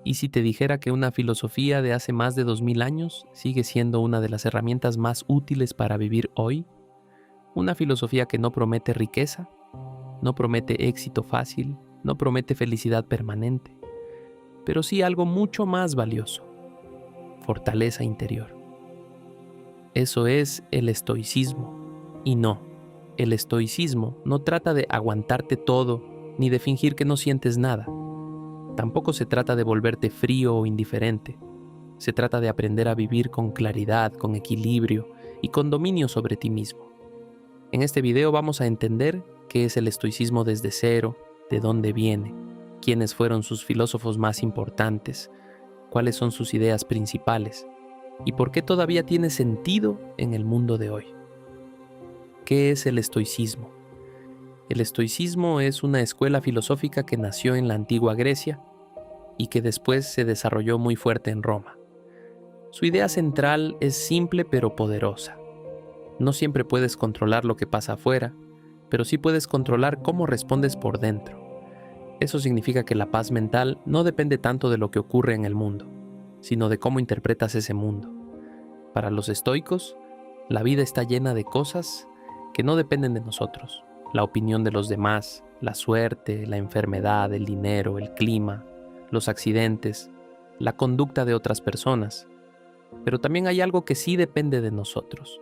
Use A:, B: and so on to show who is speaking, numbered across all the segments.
A: ¿Y si te dijera que una filosofía de hace más de 2000 años sigue siendo una de las herramientas más útiles para vivir hoy? Una filosofía que no promete riqueza, no promete éxito fácil, no promete felicidad permanente, pero sí algo mucho más valioso: fortaleza interior. Eso es el estoicismo. Y no, el estoicismo no trata de aguantarte todo ni de fingir que no sientes nada. Tampoco se trata de volverte frío o indiferente. Se trata de aprender a vivir con claridad, con equilibrio y con dominio sobre ti mismo. En este video vamos a entender qué es el estoicismo desde cero, de dónde viene, quiénes fueron sus filósofos más importantes, cuáles son sus ideas principales y por qué todavía tiene sentido en el mundo de hoy. ¿Qué es el estoicismo? El estoicismo es una escuela filosófica que nació en la antigua Grecia y que después se desarrolló muy fuerte en Roma. Su idea central es simple pero poderosa. No siempre puedes controlar lo que pasa afuera, pero sí puedes controlar cómo respondes por dentro. Eso significa que la paz mental no depende tanto de lo que ocurre en el mundo, sino de cómo interpretas ese mundo. Para los estoicos, la vida está llena de cosas que no dependen de nosotros: la opinión de los demás, la suerte, la enfermedad, el dinero, el clima, los accidentes, la conducta de otras personas. Pero también hay algo que sí depende de nosotros: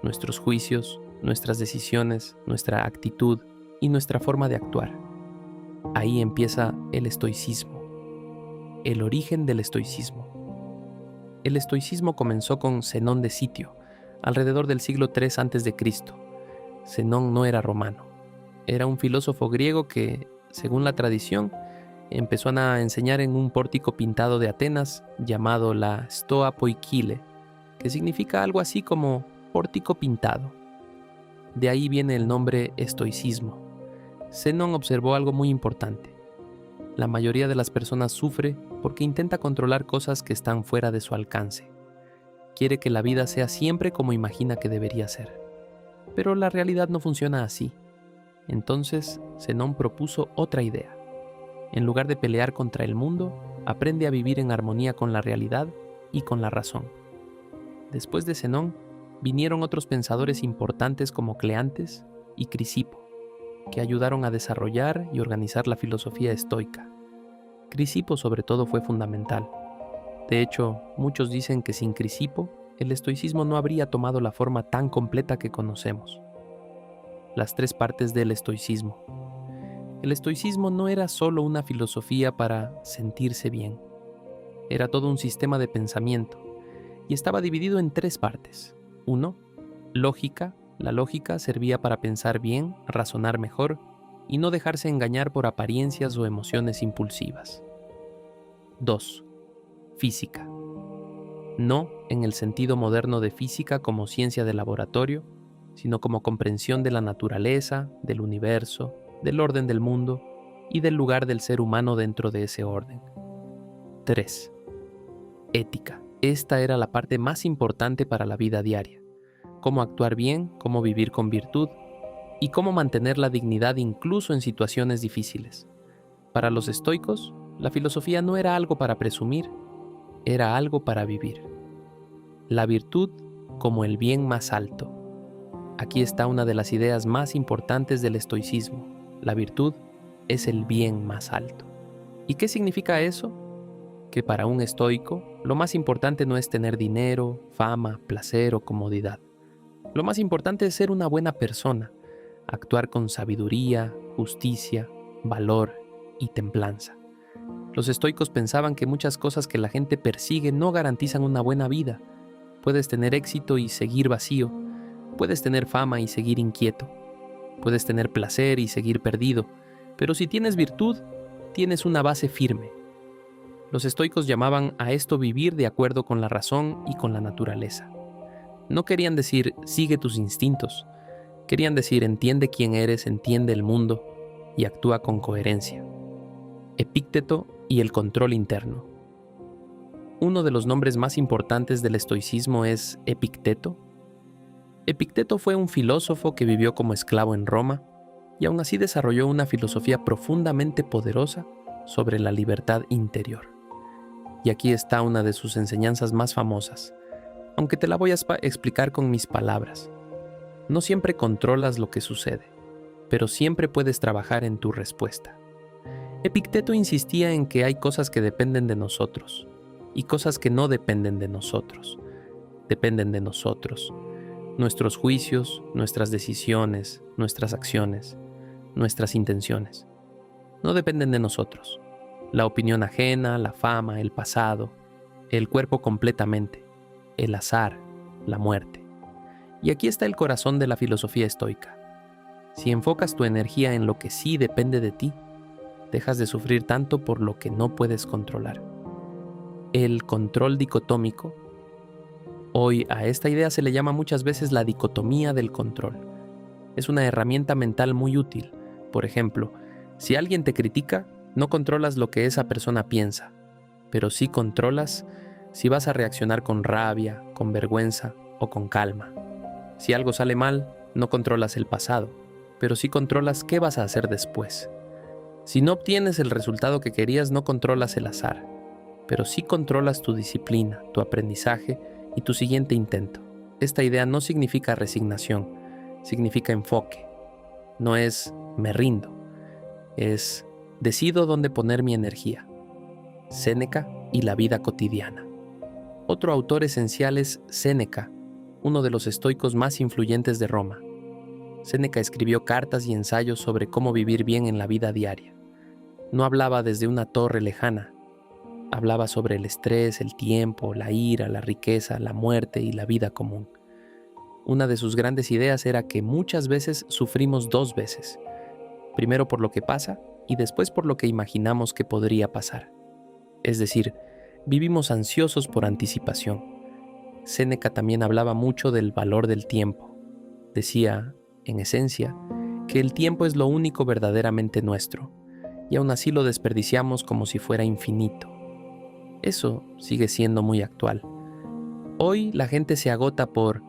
A: nuestros juicios, nuestras decisiones, nuestra actitud y nuestra forma de actuar. Ahí empieza el estoicismo, el origen del estoicismo. El estoicismo comenzó con Zenón de Sitio, alrededor del siglo III a.C. Zenón no era romano, era un filósofo griego que, según la tradición, empezó a enseñar en un pórtico pintado de Atenas llamado la Stoa Poikile, que significa algo así como pórtico pintado. De ahí viene el nombre estoicismo. Zenón observó algo muy importante: la mayoría de las personas sufre porque intenta controlar cosas que están fuera de su alcance. Quiere que la vida sea siempre como imagina que debería ser. Pero la realidad no funciona así. Entonces, Zenón propuso otra idea. En lugar de pelear contra el mundo, aprende a vivir en armonía con la realidad y con la razón. Después de Zenón, vinieron otros pensadores importantes como Cleantes y Crisipo, que ayudaron a desarrollar y organizar la filosofía estoica. Crisipo sobre todo fue fundamental. De hecho, muchos dicen que sin Crisipo, el estoicismo no habría tomado la forma tan completa que conocemos. Las tres partes del estoicismo. El estoicismo no era solo una filosofía para sentirse bien. Era todo un sistema de pensamiento y estaba dividido en tres partes. 1. Lógica. La lógica servía para pensar bien, razonar mejor y no dejarse engañar por apariencias o emociones impulsivas. 2. Física. No en el sentido moderno de física como ciencia de laboratorio, sino como comprensión de la naturaleza, del universo, del orden del mundo y del lugar del ser humano dentro de ese orden. 3. Ética. Esta era la parte más importante para la vida diaria: cómo actuar bien, cómo vivir con virtud y cómo mantener la dignidad incluso en situaciones difíciles. Para los estoicos, la filosofía no era algo para presumir, era algo para vivir. La virtud como el bien más alto. Aquí está una de las ideas más importantes del estoicismo: la virtud es el bien más alto. ¿Y qué significa eso? Que para un estoico, lo más importante no es tener dinero, fama, placer o comodidad. Lo más importante es ser una buena persona, actuar con sabiduría, justicia, valor y templanza. Los estoicos pensaban que muchas cosas que la gente persigue no garantizan una buena vida. Puedes tener éxito y seguir vacío. Puedes tener fama y seguir inquieto. Puedes tener placer y seguir perdido. Pero si tienes virtud, tienes una base firme. Los estoicos llamaban a esto vivir de acuerdo con la razón y con la naturaleza. No querían decir sigue tus instintos. Querían decir entiende quién eres, entiende el mundo y actúa con coherencia. Epícteto y el control interno. Uno de los nombres más importantes del estoicismo es Epicteto. Epicteto fue un filósofo que vivió como esclavo en Roma y aún así desarrolló una filosofía profundamente poderosa sobre la libertad interior. Y aquí está una de sus enseñanzas más famosas, aunque te la voy a explicar con mis palabras. No siempre controlas lo que sucede, pero siempre puedes trabajar en tu respuesta. Epicteto insistía en que hay cosas que dependen de nosotros y cosas que no dependen de nosotros. Dependen de nosotros, nuestros juicios, nuestras decisiones, nuestras acciones, nuestras intenciones. No dependen de nosotros. La opinión ajena, la fama, el pasado, el cuerpo completamente, el azar, la muerte. Y aquí está el corazón de la filosofía estoica. Si enfocas tu energía en lo que sí depende de ti, dejas de sufrir tanto por lo que no puedes controlar. El control dicotómico. Hoy a esta idea se le llama muchas veces la dicotomía del control. Es una herramienta mental muy útil. Por ejemplo, si alguien te critica, no controlas lo que esa persona piensa, pero sí controlas si vas a reaccionar con rabia, con vergüenza o con calma. Si algo sale mal, no controlas el pasado, pero sí controlas qué vas a hacer después. Si no obtienes el resultado que querías, no controlas el azar, pero sí controlas tu disciplina, tu aprendizaje y tu siguiente intento. Esta idea no significa resignación, significa enfoque. No es me rindo, es decido dónde poner mi energía. Séneca y la vida cotidiana. Otro autor esencial es Séneca, uno de los estoicos más influyentes de Roma. Séneca escribió cartas y ensayos sobre cómo vivir bien en la vida diaria. No hablaba desde una torre lejana. Hablaba sobre el estrés, el tiempo, la ira, la riqueza, la muerte y la vida común. Una de sus grandes ideas era que muchas veces sufrimos dos veces. Primero por lo que pasa y después por lo que imaginamos que podría pasar. Es decir, vivimos ansiosos por anticipación. Séneca también hablaba mucho del valor del tiempo. Decía, en esencia, que el tiempo es lo único verdaderamente nuestro, y aún así lo desperdiciamos como si fuera infinito. Eso sigue siendo muy actual. Hoy la gente se agota por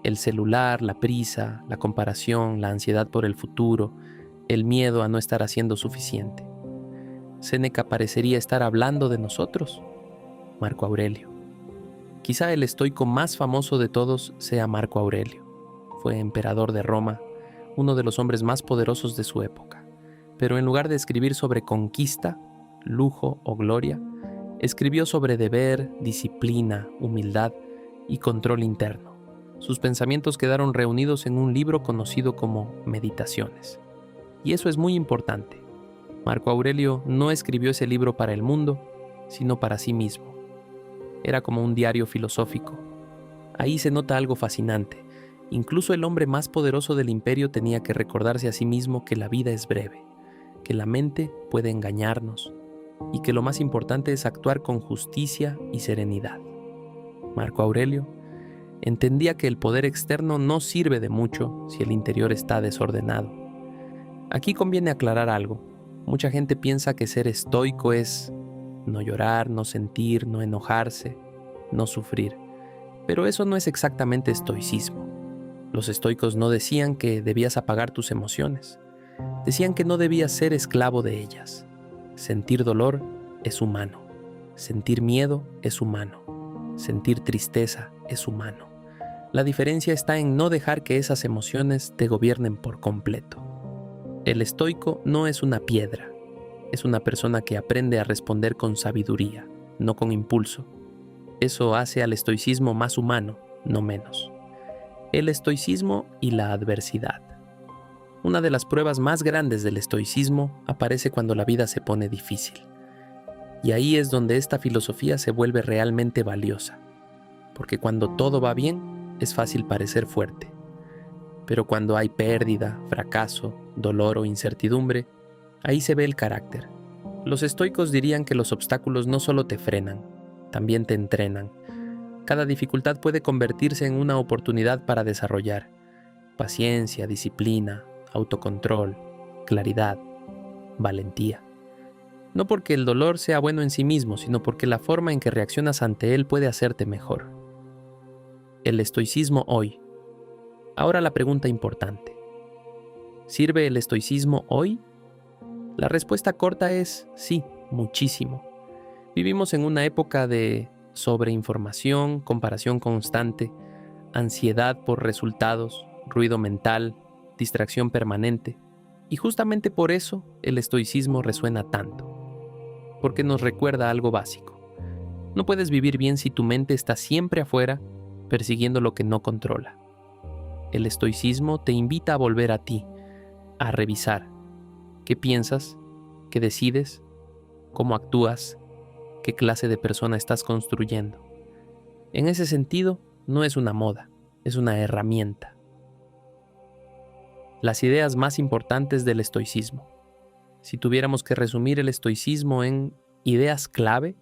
A: el celular, la prisa, la comparación, la ansiedad por el futuro, el miedo a no estar haciendo suficiente. Séneca parecería estar hablando de nosotros. Marco Aurelio. Quizá el estoico más famoso de todos sea Marco Aurelio. Fue emperador de Roma, uno de los hombres más poderosos de su época. Pero en lugar de escribir sobre conquista, lujo o gloria, escribió sobre deber, disciplina, humildad y control interno. Sus pensamientos quedaron reunidos en un libro conocido como Meditaciones. Y eso es muy importante. Marco Aurelio no escribió ese libro para el mundo, sino para sí mismo. Era como un diario filosófico. Ahí se nota algo fascinante. Incluso el hombre más poderoso del imperio tenía que recordarse a sí mismo que la vida es breve, que la mente puede engañarnos y que lo más importante es actuar con justicia y serenidad. Marco Aurelio entendía que el poder externo no sirve de mucho si el interior está desordenado. Aquí conviene aclarar algo. Mucha gente piensa que ser estoico es no llorar, no sentir, no enojarse, no sufrir. Pero eso no es exactamente estoicismo. Los estoicos no decían que debías apagar tus emociones. Decían que no debías ser esclavo de ellas. Sentir dolor es humano. Sentir miedo es humano. Sentir tristeza es humano. La diferencia está en no dejar que esas emociones te gobiernen por completo. El estoico no es una piedra. Es una persona que aprende a responder con sabiduría, no con impulso. Eso hace al estoicismo más humano, no menos. El estoicismo y la adversidad. Una de las pruebas más grandes del estoicismo aparece cuando la vida se pone difícil. Y ahí es donde esta filosofía se vuelve realmente valiosa. Porque cuando todo va bien, es fácil parecer fuerte. Pero cuando hay pérdida, fracaso, dolor o incertidumbre, ahí se ve el carácter. Los estoicos dirían que los obstáculos no solo te frenan, también te entrenan. Cada dificultad puede convertirse en una oportunidad para desarrollar paciencia, disciplina, autocontrol, claridad, valentía. No porque el dolor sea bueno en sí mismo, sino porque la forma en que reaccionas ante él puede hacerte mejor. El estoicismo hoy. Ahora la pregunta importante. ¿Sirve el estoicismo hoy? La respuesta corta es sí, muchísimo. Vivimos en una época de sobreinformación, comparación constante, ansiedad por resultados, ruido mental, distracción permanente. Y justamente por eso el estoicismo resuena tanto, porque nos recuerda algo básico. No puedes vivir bien si tu mente está siempre afuera, persiguiendo lo que no controla. El estoicismo te invita a volver a ti, a revisar qué piensas, qué decides, cómo actúas, qué clase de persona estás construyendo. En ese sentido, no es una moda, es una herramienta. Las ideas más importantes del estoicismo. Si tuviéramos que resumir el estoicismo en ideas clave,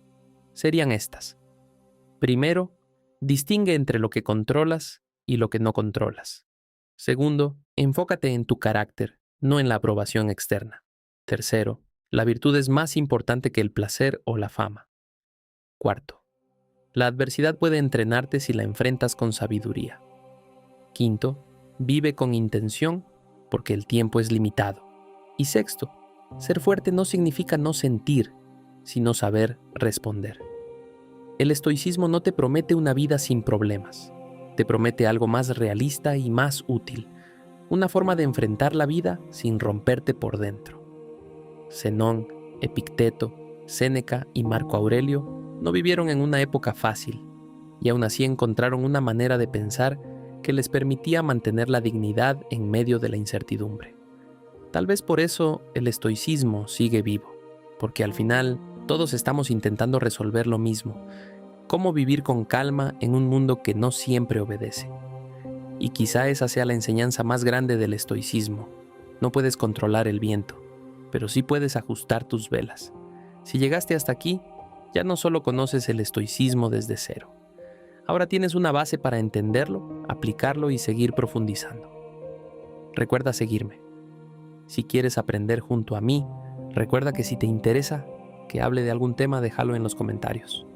A: serían estas. Primero, distingue entre lo que controlas y lo que no controlas. Segundo, enfócate en tu carácter, no en la aprobación externa. Tercero, la virtud es más importante que el placer o la fama. Cuarto, la adversidad puede entrenarte si la enfrentas con sabiduría. Quinto, vive con intención porque el tiempo es limitado. Y sexto, ser fuerte no significa no sentir, sino saber responder. El estoicismo no te promete una vida sin problemas, te promete algo más realista y más útil, una forma de enfrentar la vida sin romperte por dentro. Zenón, Epicteto, Séneca y Marco Aurelio no vivieron en una época fácil, y aún así encontraron una manera de pensar que les permitía mantener la dignidad en medio de la incertidumbre. Tal vez por eso el estoicismo sigue vivo, porque al final todos estamos intentando resolver lo mismo: cómo vivir con calma en un mundo que no siempre obedece. Y quizá esa sea la enseñanza más grande del estoicismo. No puedes controlar el viento, pero sí puedes ajustar tus velas. Si llegaste hasta aquí, ya no solo conoces el estoicismo desde cero. Ahora tienes una base para entenderlo, aplicarlo y seguir profundizando. Recuerda seguirme. Si quieres aprender junto a mí, recuerda que si te interesa que hable de algún tema, déjalo en los comentarios.